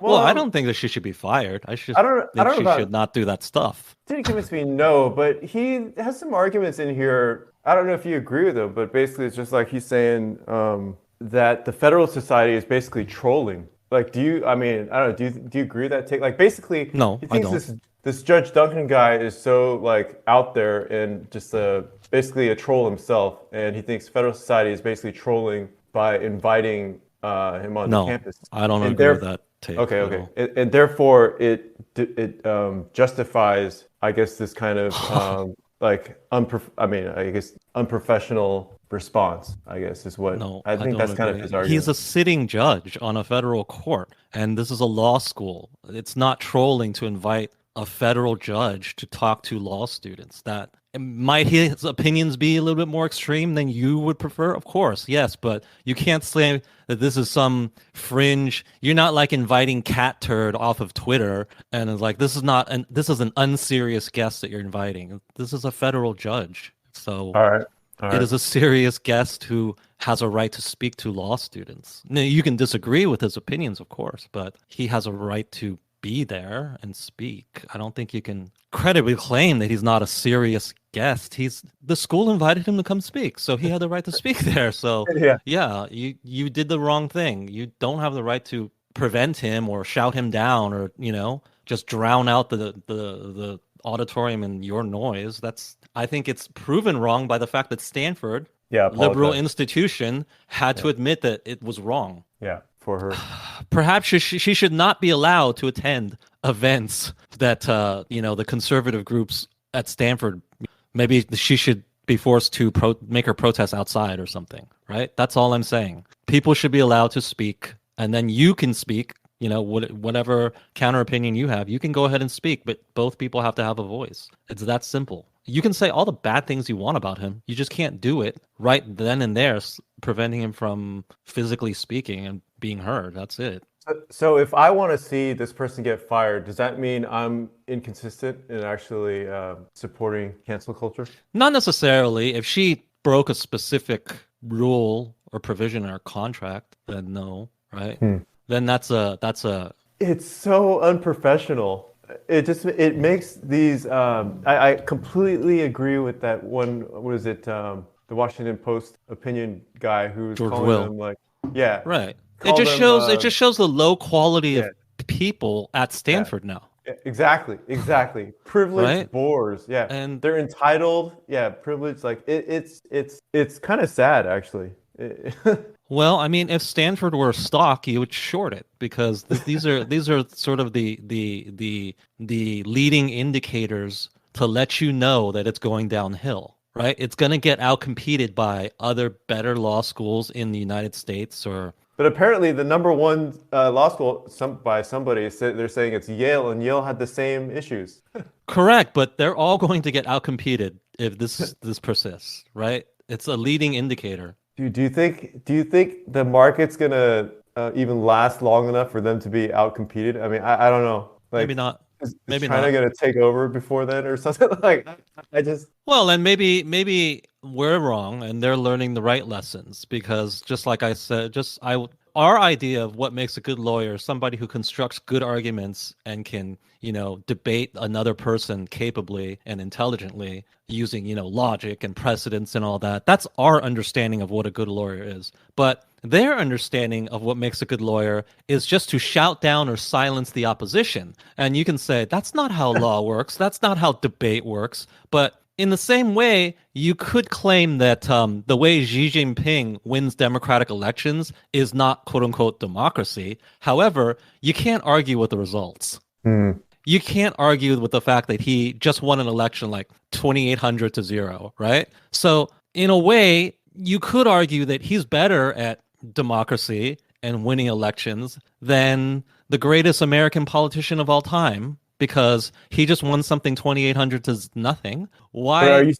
Well, I Well, don't think that she should be fired. I I just don't. I think don't know she should about. not do that stuff. Didn't convince me, no, but he has some arguments in here. I don't know if you agree with them, but basically it's just like he's saying that the Federal Society is basically trolling. Like, do you? I mean, I don't know. Do you agree with that take? Like, basically, No, he I thinks don't. this Judge Duncan guy is so like out there and just basically a troll himself, and he thinks Federal Society is basically trolling by inviting him onto No, campus, I don't and agree with there. that take Okay, at okay, all. and therefore it justifies, I guess, this kind of like I mean, I guess unprofessional response. I guess is what No, I I think. don't That's kind of agree. his He's argument. a sitting judge on a federal court, and this is a law school. It's not trolling to invite a federal judge to talk to law students. That might his opinions be a little bit more extreme than you would prefer? Of course, yes, but you can't say that this is some fringe. You're not like inviting Cat Turd off of Twitter, and it's like this is an unserious guest that you're inviting. This is a federal judge, so. All right, all It right. is a serious guest who has a right to speak to law students. Now, you can disagree with his opinions, of course, but he has a right to be there and speak. I don't think you can credibly claim that he's not a serious guest. He's the school invited him to come speak, so he had the right to speak there. So, Yeah. yeah, you did the wrong thing. You don't have the right to prevent him or shout him down or, just drown out the auditorium and your noise. I think it's proven wrong by the fact that Stanford, Yeah. I liberal apologize. institution, had Yeah. to admit that it was wrong. Yeah. For her. Perhaps she should not be allowed to attend events that the conservative groups at Stanford. Maybe she should be forced to make her protest outside or something. Right? That's all I'm saying. People should be allowed to speak, and then you can speak. Whatever counter opinion you have, you can go ahead and speak, but both people have to have a voice. It's that simple. You can say all the bad things you want about him. You just can't do it right then and there, preventing him from physically speaking and being heard. That's it. So if I want to see this person get fired, does that mean I'm inconsistent in actually supporting cancel culture? Not necessarily. If she broke a specific rule or provision in her contract, then no, right? Hmm. Then that's a It's so unprofessional. It makes these. I completely agree with that one. What is it? The Washington Post opinion guy who's George calling Will. them like, yeah, Right. It call just them. shows it just shows the low quality Yeah, of people at yeah, Stanford now, exactly, exactly. Privileged right? bores. Yeah, And they're entitled. Yeah, privileged. Like it's kind of sad actually. well, I mean, if Stanford were a stock, you would short it because these are sort of the leading indicators to let you know that it's going downhill, right? It's going to get outcompeted by other better law schools in the United States or But apparently, the number one law school, by somebody, they're saying it's Yale, and Yale had the same issues. correct, but they're all going to get outcompeted if this persists, right? It's a leading indicator. Dude, do you think the market's gonna even last long enough for them to be outcompeted? I mean, I don't know. Maybe Like, not. is Maybe China not. gonna take over before then or something? Like, I just Well, and maybe we're wrong and they're learning the right lessons because just like I said, our idea of what makes a good lawyer is somebody who constructs good arguments and can, debate another person capably and intelligently using, logic and precedence and all that. That's our understanding of what a good lawyer is. But their understanding of what makes a good lawyer is just to shout down or silence the opposition. And you can say, that's not how law works. That's not how debate works. But in the same way, you could claim that the way Xi Jinping wins democratic elections is not quote unquote democracy. However, you can't argue with the results. Hmm. You can't argue with the fact that he just won an election like 2,800 to 0, right? So, in a way, you could argue that he's better at democracy and winning elections than the greatest American politician of all time because he just won something 2,800 to nothing. But Why?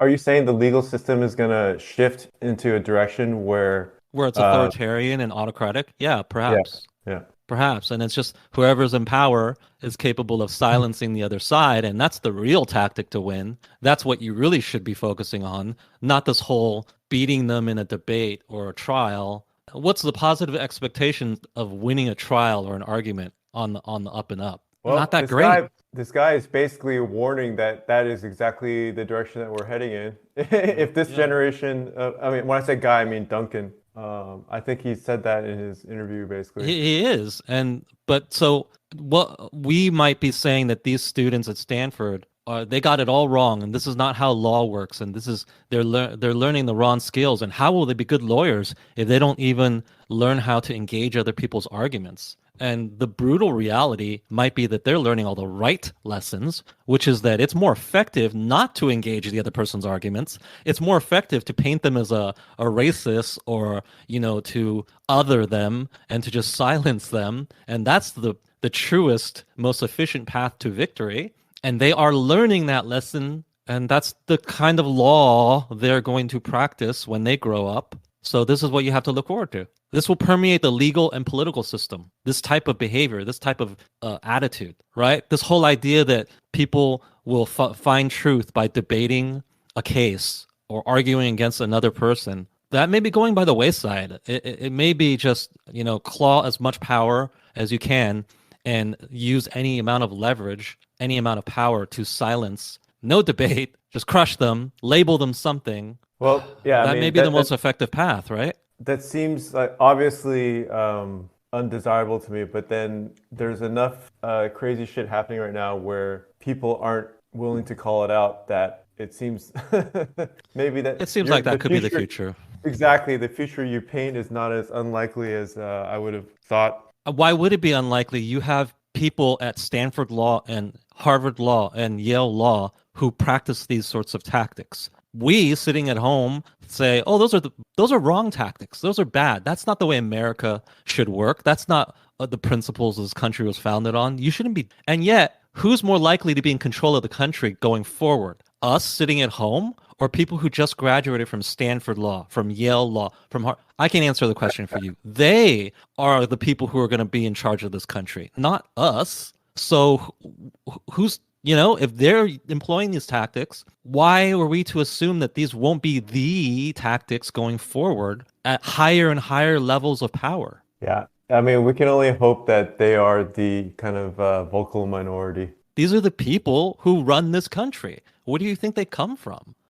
are you saying the legal system is gonna shift into a direction where Where it's uh authoritarian and autocratic? Yeah, yeah, perhaps. yeah. Perhaps. And it's just whoever's in power is capable of silencing the other side. And that's the real tactic to win. That's what you really should be focusing on, not this whole beating them in a debate or a trial. What's the positive expectation of winning a trial or an argument on the up and up. Not Well, that great. this guy is basically warning that that is exactly the direction that we're heading in. If this Yeah. generation, I mean, when I say guy, I mean Duncan. I think he said that in his interview, basically. He is. And but so what we might be saying that these students at Stanford they got it all wrong, and this is not how law works, and this is they're learning the wrong skills. And how will they be good lawyers if they don't even learn how to engage other people's arguments? And the brutal reality might be that they're learning all the right lessons, which is that it's more effective not to engage the other person's arguments. It's more effective to paint them as a racist or, to other them and to just silence them. And that's the truest, most efficient path to victory. And they are learning that lesson. And that's the kind of law they're going to practice when they grow up. So this is what you have to look forward to. This will permeate the legal and political system. This type of behavior, this type of attitude, right? This whole idea that people will find truth by debating a case or arguing against another person, that may be going by the wayside. It may be just, claw as much power as you can and use any amount of leverage, any amount of power to silence, no debate, just crush them, label them something. Well, yeah, I That may mean be the most effective path, right? that seems like obviously undesirable to me, but then there's enough crazy shit happening right now where people aren't willing to call it out that it seems maybe that It seems like that could be the future. Exactly, the future you paint is not as unlikely as I would have thought. Why would it be unlikely? You have people at Stanford Law and Harvard Law and Yale Law who practice these sorts of tactics. We sitting at home say, "Oh, those are wrong tactics. Those are bad. That's not the way America should work. That's not the principles this country was founded on. You shouldn't be." And yet, who's more likely to be in control of the country going forward? Us sitting at home or people who just graduated from Stanford Law, from Yale Law, from Harvard? I can answer the question for you. They are the people who are going to be in charge of this country, not us. So who's if they're employing these tactics, why are we to assume that these won't be the tactics going forward at higher and higher levels of power? Yeah, I mean, we can only hope that they are the kind of vocal minority. These are the people who run this country. Where do you think they come from?